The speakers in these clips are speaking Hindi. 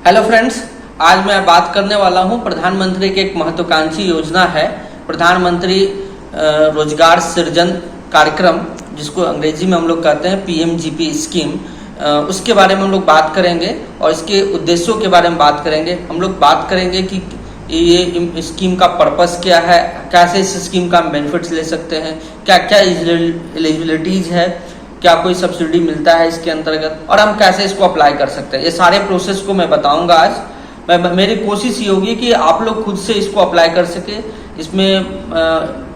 हेलो फ्रेंड्स, आज मैं बात करने वाला हूं प्रधानमंत्री की एक महत्वाकांक्षी योजना है प्रधानमंत्री रोजगार सृजन कार्यक्रम, जिसको अंग्रेजी में हम लोग कहते हैं पीएमजीपी स्कीम। उसके बारे में हम लोग बात करेंगे और इसके उद्देश्यों के बारे में बात करेंगे। हम लोग बात करेंगे कि ये स्कीम का पर्पस क्या है, कैसे इस स्कीम का हम बेनिफिट्स ले सकते हैं, क्या क्या एलिजिबिलिटीज़ है, क्या कोई सब्सिडी मिलता है इसके अंतर्गत, और हम कैसे इसको अप्लाई कर सकते हैं। ये सारे प्रोसेस को मैं बताऊंगा आज। मेरी कोशिश ये होगी कि आप लोग खुद से इसको अप्लाई कर सके। इसमें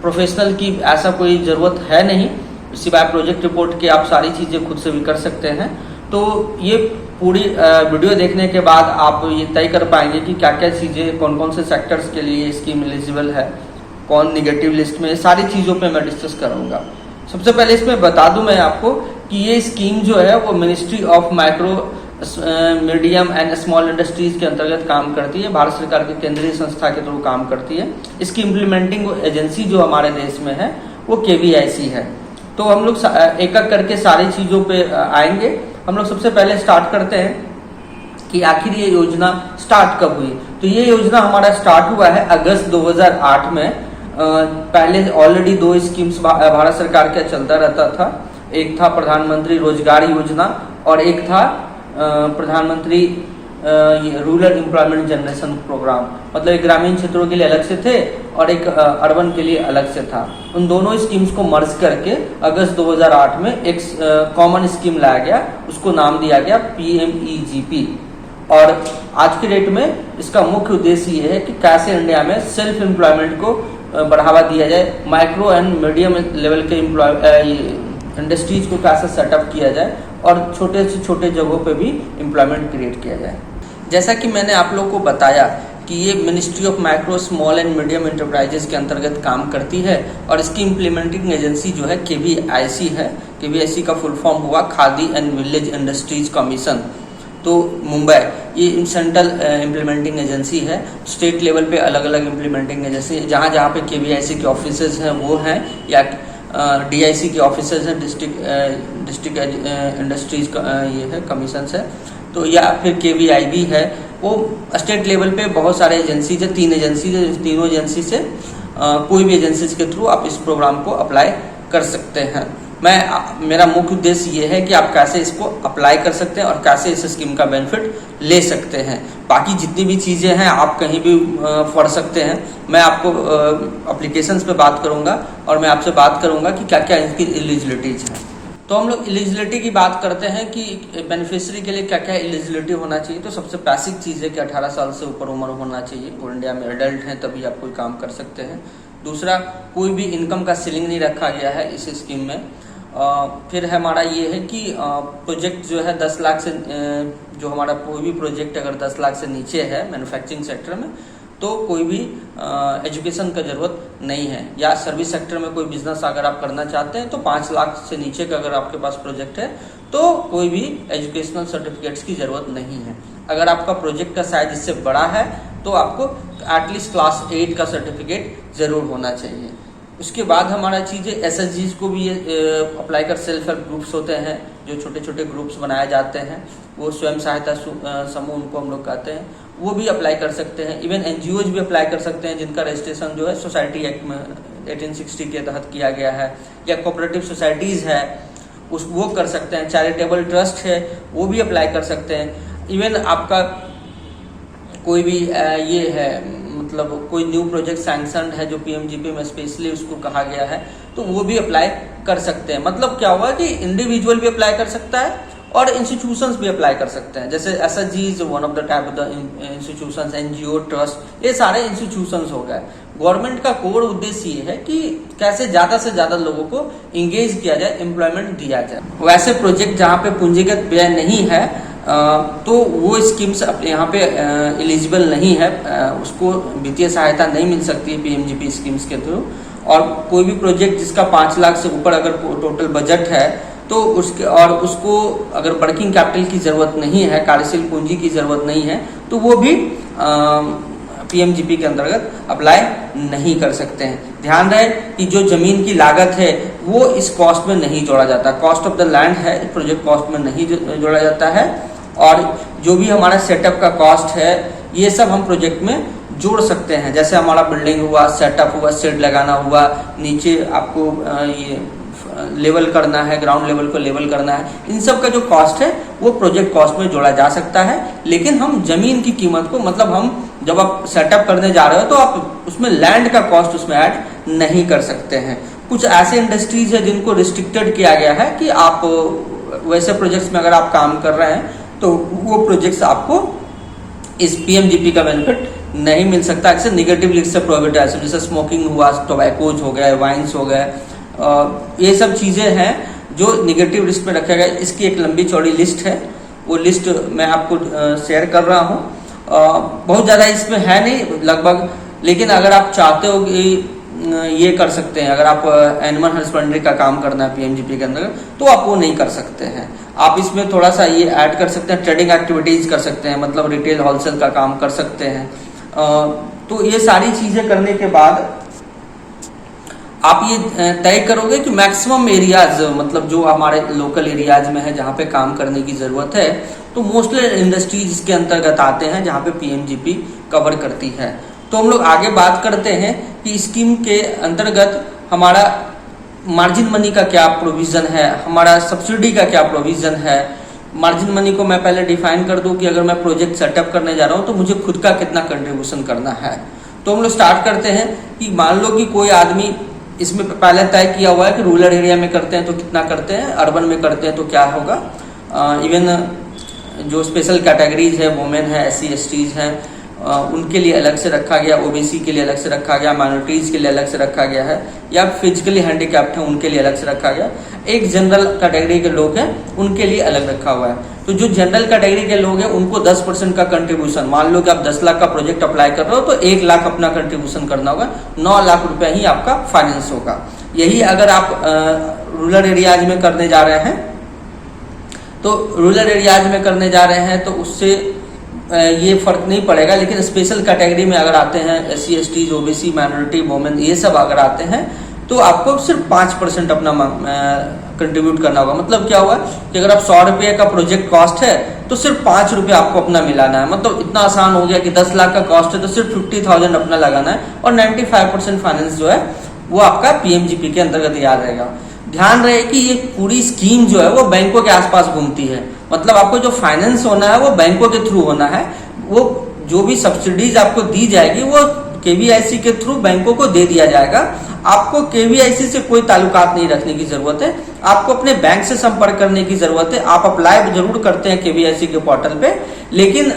प्रोफेशनल की ऐसा कोई ज़रूरत है नहीं, सिवाय प्रोजेक्ट रिपोर्ट के आप सारी चीज़ें खुद से भी कर सकते हैं। तो ये पूरी वीडियो देखने के बाद आप ये तय कर पाएंगे कि क्या क्या चीज़ें, कौन कौन से सेक्टर्स के लिए ये स्कीम एलिजिबल है, कौन निगेटिव लिस्ट में, सारी चीज़ों पे मैं डिस्कस करूँगा। सबसे पहले इसमें बता दूं मैं आपको कि ये स्कीम जो है वो ministry of micro medium and small industries के अंतर्गत काम करती है। भारत सरकार की केंद्रीय संस्था के थ्रू काम करती है। इसकी इम्प्लीमेंटिंग एजेंसी जो हमारे देश में है वो केवीआईसी है। तो हम लोग एक एक करके सारी चीज़ों पे आएंगे। हम लोग सबसे पहले स्टार्ट करते हैं कि आखिर ये योजना स्टार्ट कब हुई। तो ये योजना हमारा स्टार्ट हुआ है अगस्त 2008 में। पहले ऑलरेडी दो स्कीम्स भारत सरकार का चलता रहता था। एक था प्रधानमंत्री रोजगार योजना और एक था प्रधानमंत्री रूरल एम्प्लॉयमेंट जनरेशन प्रोग्राम। मतलब ग्रामीण क्षेत्रों के लिए अलग से थे और एक अर्बन के लिए अलग से था। उन दोनों स्कीम्स को मर्ज करके अगस्त 2008 में एक कॉमन स्कीम लाया गया, उसको नाम दिया गया पीएमईजीपी। और आज की डेट में इसका मुख्य उद्देश्य ये है कि कैसे इंडिया में सेल्फ एम्प्लॉयमेंट को बढ़ावा दिया जाए, माइक्रो एंड मीडियम लेवल के इंडस्ट्रीज को कैसे सेटअप किया जाए और छोटे से छोटे जगहों पे भी एम्प्लॉयमेंट क्रिएट किया जाए। जैसा कि मैंने आप लोगों को बताया कि ये ministry of micro small and medium enterprises के अंतर्गत काम करती है और इसकी इम्प्लीमेंटिंग एजेंसी जो है केवीआईसी है। केवीआईसी का फुल फॉर्म हुआ khadi and village industries commission. तो मुंबई ये सेंट्रल इम्प्लीमेंटिंग एजेंसी है। स्टेट लेवल पे अलग अलग इम्प्लीमेंटिंग एजेंसी, जहाँ जहाँ पे केवीआईसी के ऑफिसेज हैं वो हैं, या डीआईसी के ऑफिसेज हैं, डिस्ट्रिक्ट इंडस्ट्रीज ये है कमीशन है। तो या फिर केवीआईबी है। वो स्टेट लेवल पे बहुत सारे एजेंसीज है, तीन एजेंसी है। तीनों एजेंसी से कोई भी एजेंसीज के थ्रू आप इस प्रोग्राम को अप्लाई कर सकते हैं। मेरा मुख्य उद्देश्य ये है कि आप कैसे इसको अप्लाई कर सकते हैं और कैसे इस स्कीम का बेनिफिट ले सकते हैं। बाकी जितनी भी चीज़ें हैं आप कहीं भी पढ़ सकते हैं। मैं आपको एप्लीकेशंस पे बात करूंगा और मैं आपसे बात करूंगा कि क्या क्या इनकी एलिजिबिलिटीज हैं। तो हम लोग एलिजिबिलिटी की बात करते हैं कि बेनिफिशियरी के लिए क्या क्या एलिजिबिलिटी होना चाहिए। तो सबसे बेसिक चीज़ है कि 18 साल से ऊपर उम्र होना चाहिए और इंडिया में एडल्ट हैं तभी आप कोई काम कर सकते हैं। दूसरा, कोई भी इनकम का सीलिंग नहीं रखा गया है इस स्कीम में। फिर हमारा ये है कि प्रोजेक्ट जो है 10 लाख से, जो हमारा कोई भी प्रोजेक्ट अगर 10 लाख से नीचे है मैन्युफैक्चरिंग सेक्टर में, तो कोई भी एजुकेशन का ज़रूरत नहीं है। या सर्विस सेक्टर में कोई बिजनेस अगर आप करना चाहते हैं तो 5 लाख से नीचे का अगर आपके पास प्रोजेक्ट है तो कोई भी एजुकेशनल सर्टिफिकेट्स की ज़रूरत नहीं है। अगर आपका प्रोजेक्ट का साइज इससे बड़ा है तो आपको एटलीस्ट क्लास 8 का सर्टिफिकेट ज़रूर होना चाहिए। उसके बाद हमारा चीज़ें एसएचजीज को भी अप्लाई कर, सेल्फ हेल्प ग्रुप्स होते हैं जो छोटे छोटे ग्रुप्स बनाए जाते हैं, वो स्वयं सहायता समूह उनको हम लोग कहते हैं, वो भी अप्लाई कर सकते हैं। इवन एनजीओज भी अप्लाई कर सकते हैं जिनका रजिस्ट्रेशन जो है सोसाइटी एक्ट में 1860 के तहत किया गया है। या कोऑपरेटिव सोसाइटीज़ है वो कर सकते हैं। चैरिटेबल ट्रस्ट है वो भी अप्लाई कर सकते हैं। इवन आपका कोई भी ये है, मतलब कोई न्यू प्रोजेक्ट सैंक्शनड है जो पीएमजीपी में स्पेशली उसको कहा गया है, तो वो भी अप्लाई कर सकते हैं। मतलब क्या हुआ कि इंडिविजुअल भी अप्लाई कर सकता है और इंस्टीट्यूशंस भी अप्लाई कर सकते हैं। जैसे SHG is one of the type of the institutions, NGO, trust, ये सारे इंस्टीट्यूशंस हो गए। गवर्नमेंट का कोर उद्देश्य ये है कि कैसे ज़्यादा से ज़्यादा लोगों को इंगेज किया जाए, एम्प्लॉयमेंट दिया जाए। वैसे प्रोजेक्ट जहाँ पे पूंजीगत व्यय नहीं है तो वो स्कीम्स यहाँ पे एलिजिबल नहीं है, उसको वित्तीय सहायता नहीं मिल सकती है पीएमजीपी स्कीम्स के थ्रू। और कोई भी प्रोजेक्ट जिसका 5 लाख से ऊपर अगर टोटल बजट है तो उसको अगर वर्किंग कैपिटल की ज़रूरत नहीं है, कार्यशील पूंजी की ज़रूरत नहीं है, तो वो भी पीएमजीपी के अंतर्गत अप्लाई नहीं कर सकते हैं। ध्यान रहे कि जो जमीन की लागत है वो इस कॉस्ट में नहीं जोड़ा जाता। कॉस्ट ऑफ द लैंड है, प्रोजेक्ट कॉस्ट में नहीं जोड़ा जाता है। और जो भी हमारा सेटअप का कॉस्ट है ये सब हम प्रोजेक्ट में जोड़ सकते हैं। जैसे हमारा बिल्डिंग हुआ, सेटअप हुआ, शेड लगाना हुआ, नीचे आपको ये लेवल करना है, ग्राउंड लेवल को लेवल करना है, इन सब का जो कॉस्ट है वो प्रोजेक्ट कॉस्ट में जोड़ा जा सकता है। लेकिन हम जमीन की कीमत को, मतलब हम जब आप सेटअप करने जा रहे हो तो आप उसमें लैंड का कॉस्ट उसमें ऐड नहीं कर सकते हैं। कुछ ऐसे इंडस्ट्रीज है जिनको रिस्ट्रिक्टेड किया गया है कि आप वैसे प्रोजेक्ट्स में अगर आप काम कर रहे हैं तो वो प्रोजेक्ट्स आपको इस पीएमजीपी का बेनिफिट नहीं मिल सकता। अक्सर निगेटिव लिस्ट से प्रोहिबिट है, जैसे स्मोकिंग हुआ, टोबैकोज हो गए, वाइन्स हो गए, ये सब चीज़ें हैं जो निगेटिव लिस्ट में रखा गया। इसकी एक लंबी चौड़ी लिस्ट है, वो लिस्ट मैं आपको शेयर कर रहा हूँ। बहुत ज़्यादा इसमें है नहीं लगभग, लेकिन अगर आप चाहते हो कि ये कर सकते हैं, अगर आप एनिमल हस्बेंड्री का काम करना है पीएमजीपी के अंदर तो आप वो नहीं कर सकते हैं। आप इसमें थोड़ा सा ये ऐड कर सकते हैं, ट्रेडिंग एक्टिविटीज़ कर सकते हैं, मतलब रिटेल होलसेल का काम कर सकते हैं। तो ये सारी चीज़ें करने के बाद आप ये तय करोगे कि मैक्सिमम एरियाज, मतलब जो हमारे लोकल एरियाज में है जहाँ पे काम करने की ज़रूरत है, तो मोस्टली इंडस्ट्रीज इसके अंतर्गत आते हैं जहाँ पे पीएमजीपी कवर करती है। तो हम लोग आगे बात करते हैं कि स्कीम के अंतर्गत हमारा मार्जिन मनी का क्या प्रोविज़न है, हमारा सब्सिडी का क्या प्रोविज़न है। मार्जिन मनी को मैं पहले डिफाइन कर दूं कि अगर मैं प्रोजेक्ट सेटअप करने जा रहा हूं तो मुझे खुद का कितना कंट्रीब्यूशन करना है। तो हम लोग स्टार्ट करते हैं कि मान लो कि कोई आदमी इसमें पहले तय किया हुआ है कि रूरल एरिया में करते हैं तो कितना करते हैं, अर्बन में करते हैं तो क्या होगा। इवन जो स्पेशल कैटेगरीज है, वुमेन है, SC STs हैं, उनके लिए अलग से रखा गया, OBC के लिए अलग से रखा गया, माइनॉरिटीज के लिए अलग से रखा गया है, या फिजिकली हैंडीकैप्ड हैं उनके लिए अलग से रखा गया। एक जनरल कैटेगरी के लोग हैं उनके लिए अलग रखा हुआ है। तो जो जनरल कैटेगरी के लोग हैं उनको 10% का कंट्रीब्यूशन, मान लो कि आप 10 लाख का प्रोजेक्ट अप्लाई कर रहे हो तो 1 लाख अपना कंट्रीब्यूशन करना होगा, 9 लाख रुपया ही आपका फाइनेंस होगा। यही अगर आप रूरल एरियाज में करने जा रहे हैं तो रूरल एरियाज में करने जा रहे हैं तो उससे ये फर्क नहीं पड़ेगा। लेकिन स्पेशल कैटेगरी में अगर आते हैं, SC STs, OBC, minority, women, ये सब अगर आते हैं तो आपको सिर्फ 5% अपना कंट्रीब्यूट करना होगा। मतलब क्या हुआ कि अगर आप 100 रुपये का प्रोजेक्ट कॉस्ट है तो सिर्फ 5 रुपये आपको अपना मिलाना है। मतलब इतना आसान हो गया कि 10 लाख का कॉस्ट है तो सिर्फ 50,000 अपना लगाना है और 95% फाइनेंस जो है वो आपका पीएमजीपी के अंतर्गत याद रहेगा। ध्यान रहे कि ये पूरी स्कीम जो है वो बैंकों के आसपास घूमती है। मतलब आपको जो फाइनेंस होना है वो बैंकों के थ्रू होना है। वो जो भी सब्सिडीज आपको दी जाएगी वो केवीआईसी के थ्रू बैंकों को दे दिया जाएगा। आपको केवीआईसी से कोई ताल्लुकात नहीं रखने की जरूरत है, आपको अपने बैंक से संपर्क करने की जरूरत है। आप अप्लाई जरूर करते हैं केवीआईसी के पोर्टल पे, लेकिन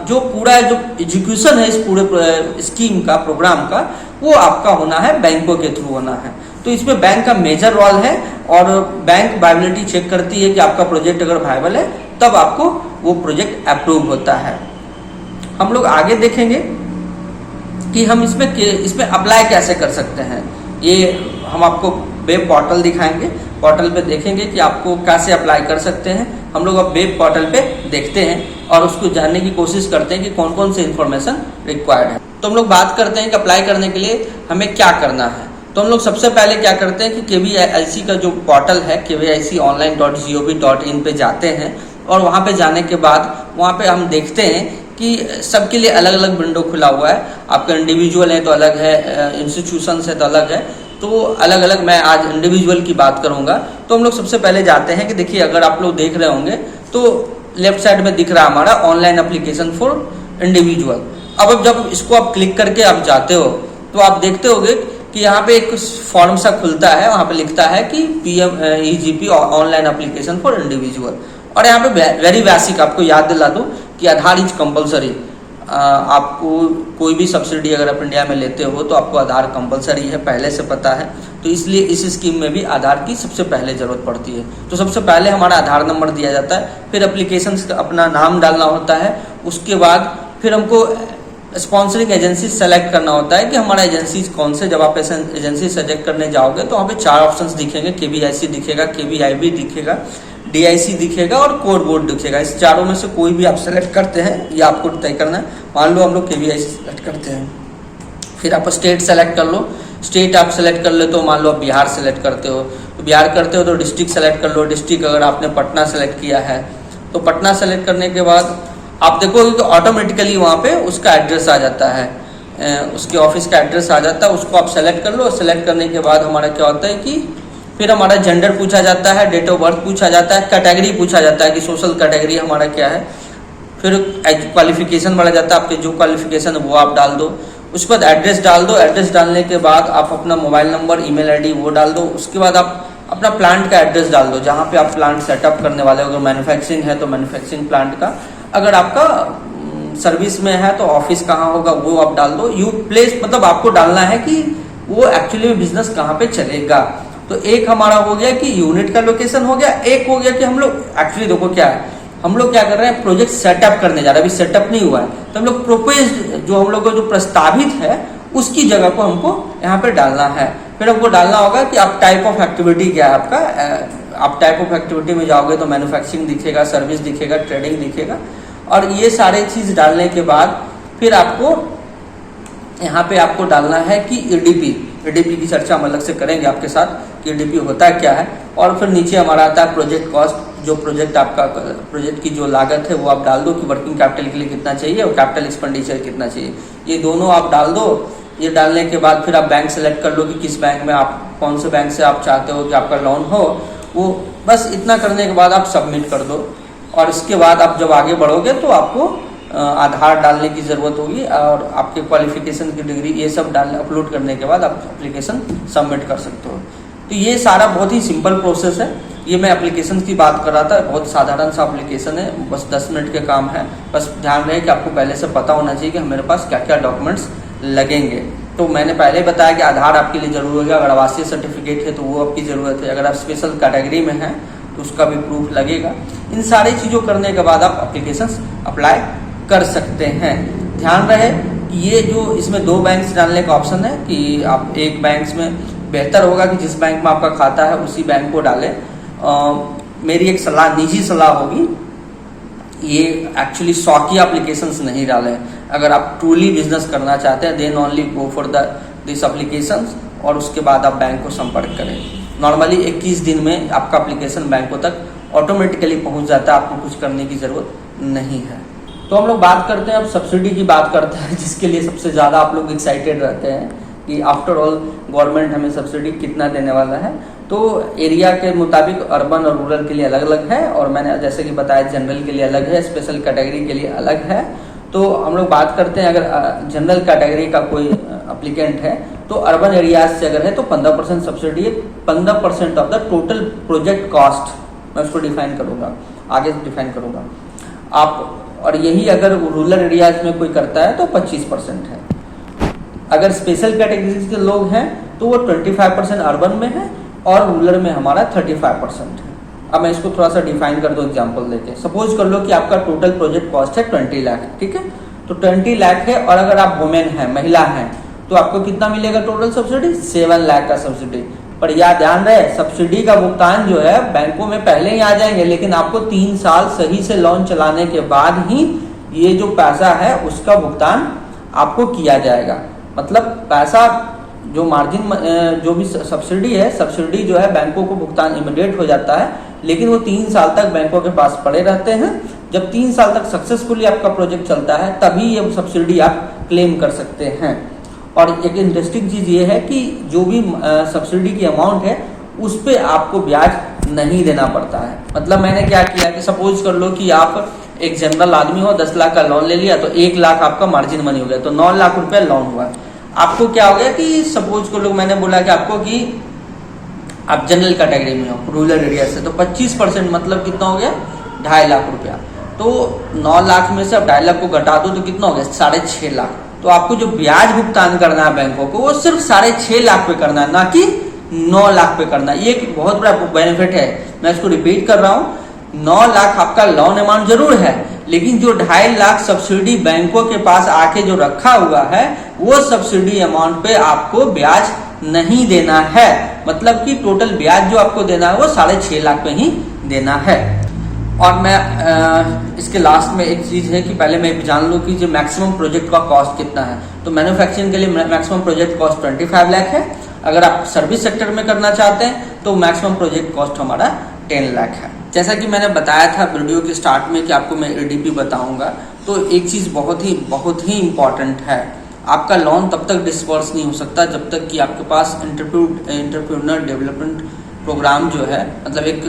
जो पूरा जो एजुकेशन है इस पूरे स्कीम का, प्रोग्राम का, वो आपका होना है बैंकों के थ्रू होना है। तो इसमें बैंक का मेजर रोल है और बैंक वायबिलिटी चेक करती है कि आपका प्रोजेक्ट अगर वायबल है तब आपको वो प्रोजेक्ट अप्रूव होता है। हम लोग आगे देखेंगे कि हम इसमें अप्लाई कैसे कर सकते हैं। ये हम आपको वेब पोर्टल दिखाएंगे, पोर्टल पे देखेंगे कि आपको कैसे अप्लाई कर सकते हैं। हम लोग अब वेब पोर्टल पे देखते हैं और उसको जानने की कोशिश करते हैं कि कौन कौन से इन्फॉर्मेशन रिक्वायर्ड है। तो हम लोग बात करते हैं कि अप्लाई करने के लिए हमें क्या करना है। तो हम लोग सबसे पहले क्या करते हैं कि केवीआईसी का जो पोर्टल है kviconline.gov.in पे जाते हैं और वहाँ पे जाने के बाद वहाँ पे हम देखते हैं कि सबके लिए अलग अलग विंडो खुला हुआ है। आपका इंडिविजुअल है तो अलग है, इंस्टीट्यूशंस है तो अलग है, तो अलग अलग। मैं आज इंडिविजुअल की बात करूँगा। तो हम लोग सबसे पहले जाते हैं कि देखिए, अगर आप लोग देख रहे होंगे तो लेफ्ट साइड में दिख रहा है हमारा ऑनलाइन एप्लीकेशन फॉर इंडिविजुअल। अब जब इसको आप क्लिक करके आप जाते हो तो आप देखते होगे कि यहाँ पे एक फॉर्म सा खुलता है, वहाँ पे लिखता है कि PMEGP online application for individual. और यहाँ पे वेरी बेसिक आपको याद दिला दूँ कि आधार इज कंपलसरी। आपको कोई भी सब्सिडी अगर आप इंडिया में लेते हो तो आपको आधार कंपलसरी है, पहले से पता है। तो इसलिए इस स्कीम में भी आधार की सबसे पहले ज़रूरत पड़ती है। तो सबसे पहले हमारा आधार नंबर दिया जाता है, फिर एप्लीकेशन का अपना नाम डालना होता है। उसके बाद फिर हमको स्पॉन्सरिंग एजेंसी सेलेक्ट करना होता है कि हमारा एजेंसी कौन से। जब आप एजेंसी सेलेक्ट करने जाओगे तो वहाँ पे 4 ऑप्शंस दिखेंगे, KVIC दिखेगा, KVIB दिखेगा, DIC दिखेगा और कोर बोर्ड दिखेगा। इस चारों में से कोई भी आप सेलेक्ट करते हैं, ये आपको तय करना है। मान लो हम लोग KVIC सेलेक्ट करते हैं, फिर आप स्टेट सेलेक्ट कर लो। स्टेट आप सेलेक्ट कर ले तो मान लो आप बिहार सेलेक्ट करते हो, तो बिहार करते हो तो डिस्ट्रिक्ट सेलेक्ट कर लो। डिस्ट्रिक्ट अगर आपने पटना सेलेक्ट किया है तो पटना सेलेक्ट करने के बाद आप देखोगे कि ऑटोमेटिकली वहाँ पे उसका एड्रेस आ जाता है, उसके ऑफिस का एड्रेस आ जाता है, उसको आप सेलेक्ट कर लो। सेलेक्ट करने के बाद हमारा क्या होता है कि फिर हमारा जेंडर पूछा जाता है, डेट ऑफ बर्थ पूछा जाता है, कैटेगरी पूछा जाता है कि सोशल कैटेगरी हमारा क्या है, फिर क्वालिफिकेशन बढ़ा जाता है, आपके जो क्वालिफिकेशन है वो आप डाल दो। उसके बाद एड्रेस डाल दो। एड्रेस डालने के बाद आप अपना मोबाइल नंबर, ईमेल आईडी वो डाल दो। उसके बाद आप अपना प्लांट का एड्रेस डाल दो, जहाँ पे आप प्लांट सेटअप करने वाले हो। अगर मैन्युफैक्चरिंग है तो मैन्युफैक्चरिंग प्लांट का, अगर आपका सर्विस में है तो ऑफिस कहाँ होगा वो आप डाल दो। यू प्लेस मतलब आपको डालना है कि वो एक्चुअली में बिजनेस कहाँ पे चलेगा। तो एक हमारा हो गया कि यूनिट का लोकेशन हो गया, एक हो गया कि हम लोग एक्चुअली देखो क्या है, हम लोग क्या कर रहे हैं, प्रोजेक्ट सेटअप करने जा रहे हैं, अभी सेटअप नहीं हुआ है, तो हम लोग प्रोपोज्ड जो हम लोग को जो प्रस्तावित है उसकी जगह को हमको यहाँ पे डालना है। फिर हमको डालना होगा कि आप टाइप ऑफ एक्टिविटी क्या है आपका, आप टाइप ऑफ एक्टिविटी में जाओगे तो मैन्युफैक्चरिंग दिखेगा, सर्विस दिखेगा, ट्रेडिंग दिखेगा। और ये सारे चीज डालने के बाद फिर आपको यहाँ पे आपको डालना है कि ईडीपी की चर्चा हम अलग से करेंगे आपके साथ कि ईडीपी होता क्या है। और फिर नीचे हमारा आता है प्रोजेक्ट कॉस्ट, जो प्रोजेक्ट आपका प्रोजेक्ट की जो लागत है वो आप डाल दो कि वर्किंग कैपिटल के लिए कितना चाहिए और कैपिटल एक्सपेंडिचर कितना चाहिए, ये दोनों आप डाल दो। ये डालने के बाद फिर आप बैंक सेलेक्ट कर लो कि किस बैंक में आप, कौन से बैंक से आप चाहते हो कि आपका लोन हो, वो बस इतना करने के बाद आप सबमिट कर दो। और इसके बाद आप जब आगे बढ़ोगे तो आपको आधार डालने की ज़रूरत होगी और आपके क्वालिफिकेशन की डिग्री, ये सब डालने अपलोड करने के बाद आप एप्लीकेशन सबमिट कर सकते हो। तो ये सारा बहुत ही सिंपल प्रोसेस है। ये मैं एप्लीकेशन की बात कर रहा था, बहुत साधारण सा एप्लीकेशन है, बस 10 मिनट के काम है। बस ध्यान रहे कि आपको पहले से पता होना चाहिए कि मेरे पास क्या क्या डॉक्यूमेंट्स लगेंगे। तो मैंने पहले बताया कि आधार आपके लिए जरूरी होगा, अगर आवासीय सर्टिफिकेट है तो वो आपकी ज़रूरत है, अगर आप स्पेशल कैटेगरी में हैं तो उसका भी प्रूफ लगेगा। इन सारी चीज़ों करने के बाद आप एप्लीकेशन अप्लाई कर सकते हैं। ध्यान रहे कि ये जो इसमें 2 बैंक डालने का ऑप्शन है कि आप एक बैंक में, बेहतर होगा कि जिस बैंक में आपका खाता है उसी बैंक को डालें। मेरी एक सलाह, निजी सलाह होगी, ये एक्चुअली शौकिया एप्लीकेशंस नहीं डालें। अगर आप ट्रूली बिजनेस करना चाहते हैं then only go for this applications और उसके बाद आप बैंक को संपर्क करें। नॉर्मली 21 दिन में आपका एप्लीकेशन बैंकों तक ऑटोमेटिकली पहुंच जाता है, आपको कुछ करने की ज़रूरत नहीं है। तो हम लोग बात करते हैं, अब सब्सिडी की बात करते हैं, जिसके लिए सबसे ज़्यादा आप लोग एक्साइटेड रहते हैं कि आफ्टर ऑल गवर्नमेंट हमें सब्सिडी कितना देने वाला है। तो एरिया के मुताबिक अर्बन और रूरल के लिए अलग अलग है, और मैंने जैसे कि बताया जनरल के लिए अलग है, स्पेशल कैटेगरी के लिए अलग है। तो हम लोग बात करते हैं, अगर जनरल कैटेगरी का कोई अप्लीकेंट है तो अर्बन एरियाज से अगर है तो 15% सब्सिडी है, 15% of the total project cost. मैं उसको डिफाइन करूँगा, आगे डिफाइन करूँगा आप। और यही अगर रूरल एरियाज में कोई करता है तो 25% है। अगर स्पेशल कैटेगरी के लोग हैं तो वो 25% अर्बन में है और रूरल में हमारा 35% है। अब मैं इसको थोड़ा सा डिफाइन कर दूं एग्जांपल देके। सपोज कर लो कि आपका टोटल प्रोजेक्ट कॉस्ट है 20 लाख, ठीक है, तो 20 लाख है और अगर आप वुमेन है, महिला है, तो आपको कितना मिलेगा टोटल सब्सिडी? 7 लाख का सब्सिडी। पर याद ध्यान रहे, सब्सिडी का भुगतान जो है बैंकों में पहले ही आ जाएंगे, लेकिन आपको 3 साल सही से लोन चलाने के बाद ही ये जो पैसा है उसका भुगतान आपको किया जाएगा। मतलब पैसा जो मार्जिन, जो भी सब्सिडी है, सब्सिडी जो है बैंकों को भुगतान इमीडिएट हो जाता है, लेकिन वो 3 साल तक बैंकों के पास पड़े रहते हैं। जब 3 साल तक सक्सेसफुली आपका प्रोजेक्ट चलता है तभी ये सब्सिडी आप क्लेम कर सकते हैं। और एक इंटरेस्टिंग चीज़ ये है कि जो भी सब्सिडी की अमाउंट है उस पर आपको ब्याज नहीं देना पड़ता है। मतलब मैंने क्या किया कि सपोज कर लो कि आप एक जनरल आदमी हो, 10 लाख का लोन ले लिया तो 1 लाख आपका मार्जिन मनी हो गया, तो 9 लाख रुपया लोन हुआ। आपको क्या हो गया कि सपोज कर लो, मैंने बोला कि आपको कि आप जनरल कैटेगरी में हो, रूरल एरिया से, तो 25% मतलब कितना हो गया? 2.5 लाख रुपया। तो 9 लाख में से अब 2.5 लाख को घटा दो तो कितना हो गया? 6.5 लाख। तो आपको जो ब्याज भुगतान करना है बैंकों को वो सिर्फ 6.5 लाख पे करना है, ना कि 9 लाख पे करना है। ये एक बहुत बड़ा बेनिफिट है। मैं इसको रिपीट कर रहा हूँ, 9 लाख आपका लोन अमाउंट जरूर है, लेकिन जो 2.5 लाख सब्सिडी बैंकों के पास आके जो रखा हुआ है वो सब्सिडी अमाउंट पे आपको ब्याज नहीं देना है। मतलब कि टोटल ब्याज जो आपको देना है वो 6.5 लाख पे ही देना है। और मैं इसके लास्ट में एक चीज़ है कि पहले मैं जान लूँ कि जो मैक्सिमम प्रोजेक्ट का कॉस्ट कितना है। तो मैन्युफैक्चरिंग के लिए मैक्सिमम प्रोजेक्ट कॉस्ट 25 लाख है। अगर आप सर्विस सेक्टर में करना चाहते हैं तो मैक्सिमम प्रोजेक्ट कॉस्ट हमारा 10 लाख है। जैसा कि मैंने बताया था वीडियो के स्टार्ट में कि आपको मैं एडीपी बताऊंगा, तो एक चीज़ बहुत ही इम्पॉर्टेंट है, आपका लोन तब तक डिस्बर्स नहीं हो सकता जब तक कि आपके पास एंटरप्रेन्योर डेवलपमेंट प्रोग्राम जो है, मतलब एक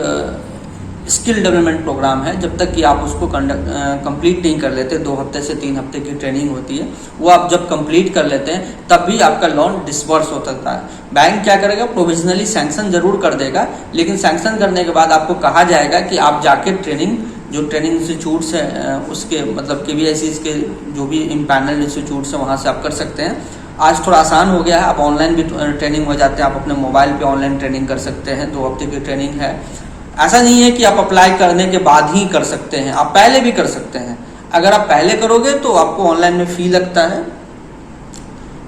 स्किल डेवलपमेंट प्रोग्राम है, जब तक कि आप उसको कंप्लीट नहीं कर लेते, 2 हफ्ते से 3 हफ्ते की ट्रेनिंग होती है, वो आप जब कंप्लीट कर लेते हैं तब भी आपका लोन डिसबर्स हो सकता है। बैंक क्या करेगा, प्रोविजनली सैंक्शन जरूर कर देगा, लेकिन सैंक्शन करने के बाद आपको कहा जाएगा कि आप जाके जो ट्रेनिंग इंस्टीट्यूट्स हैं उसके, मतलब KVIC के जो भी इम्पैनल इंस्टीट्यूट्स हैं वहाँ से आप कर सकते हैं। आज थोड़ा आसान हो गया है, आप ऑनलाइन भी ट्रेनिंग हो जाते हैं, आप अपने मोबाइल पे ऑनलाइन ट्रेनिंग कर सकते हैं, 2 हफ्ते की ट्रेनिंग है। ऐसा नहीं है कि आप अप्लाई करने के बाद ही कर सकते हैं, आप पहले भी कर सकते हैं। अगर आप पहले करोगे तो आपको ऑनलाइन में फ़ी लगता है,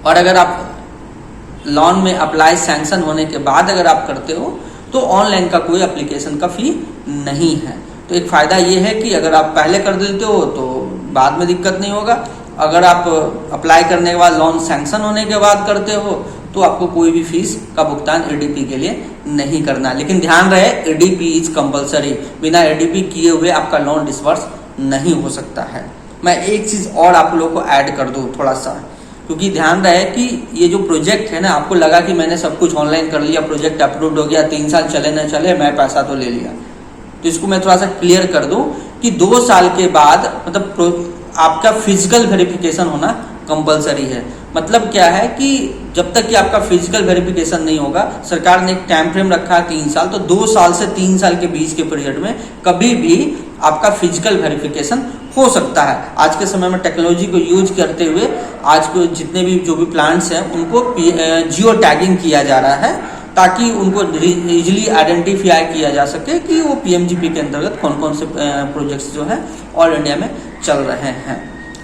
और अगर आप लोन में अप्लाई सैंक्शन होने के बाद अगर आप करते हो तो ऑनलाइन का कोई एप्लीकेशन का फ़ी नहीं है। तो एक फ़ायदा ये है कि अगर आप पहले कर देते हो तो बाद में दिक्कत नहीं होगा, अगर आप अप्लाई करने के बाद लोन सैंक्शन होने के बाद करते हो तो आपको कोई भी फीस का भुगतान एडीपी के लिए नहीं करना। लेकिन ध्यान रहे, एडीपी इज कंपलसरी, बिना एडीपी किए हुए आपका लोन डिसबर्स नहीं हो सकता है। मैं एक चीज़ और आप लोगों को ऐड कर दूँ थोड़ा सा, क्योंकि ध्यान रहे कि ये जो प्रोजेक्ट है ना, आपको लगा कि मैंने सब कुछ ऑनलाइन कर लिया, प्रोजेक्ट अप्रूव्ड हो गया, 3 साल चले न चले मैं पैसा तो ले लिया। तो इसको मैं थोड़ा सा क्लियर कर दूं कि 2 साल के बाद मतलब आपका फिजिकल वेरिफिकेशन होना कंपलसरी है। मतलब क्या है कि जब तक कि आपका फिजिकल वेरिफिकेशन नहीं होगा, सरकार ने एक टाइम फ्रेम रखा है 3 साल, तो 2 साल से 3 साल के बीच के पीरियड में कभी भी आपका फिजिकल वेरिफिकेशन हो सकता है। आज के समय में टेक्नोलॉजी को यूज करते हुए आज को जितने भी जो भी प्लांट्स हैं उनको जियो टैगिंग किया जा रहा है, ताकि उनको इजीली आइडेंटिफाई किया जा सके कि वो PMGP के अंतर्गत कौन कौन से प्रोजेक्ट्स जो है ऑल इंडिया में चल रहे हैं।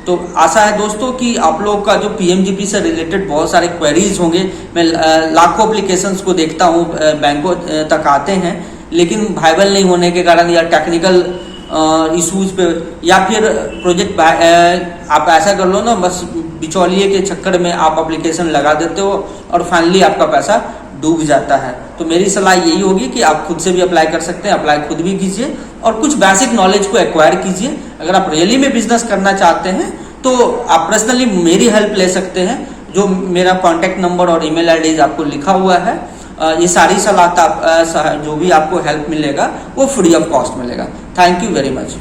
तो आशा है दोस्तों कि आप लोग का जो PMGP से रिलेटेड बहुत सारे क्वेरीज होंगे। मैं लाखों एप्लीकेशंस को देखता हूँ, बैंकों तक आते हैं, लेकिन वाइबल नहीं होने के कारण या टेक्निकल इशूज पे, या फिर प्रोजेक्ट आप ऐसा कर लो ना, बस बिचौलिए के चक्कर में आप एप्लीकेशन लगा देते हो और फाइनली आपका पैसा डूब जाता है। तो मेरी सलाह यही होगी कि आप खुद से भी अप्लाई कर सकते हैं, अप्लाई खुद भी कीजिए और कुछ बेसिक नॉलेज को एक्वायर कीजिए। अगर आप रियली में बिजनेस करना चाहते हैं तो आप पर्सनली मेरी हेल्प ले सकते हैं, जो मेरा कॉन्टैक्ट नंबर और ईमेल आईडी आपको लिखा हुआ है। ये सारी सलाह जो भी आपको हेल्प मिलेगा वो फ्री ऑफ कॉस्ट मिलेगा। Thank you very much.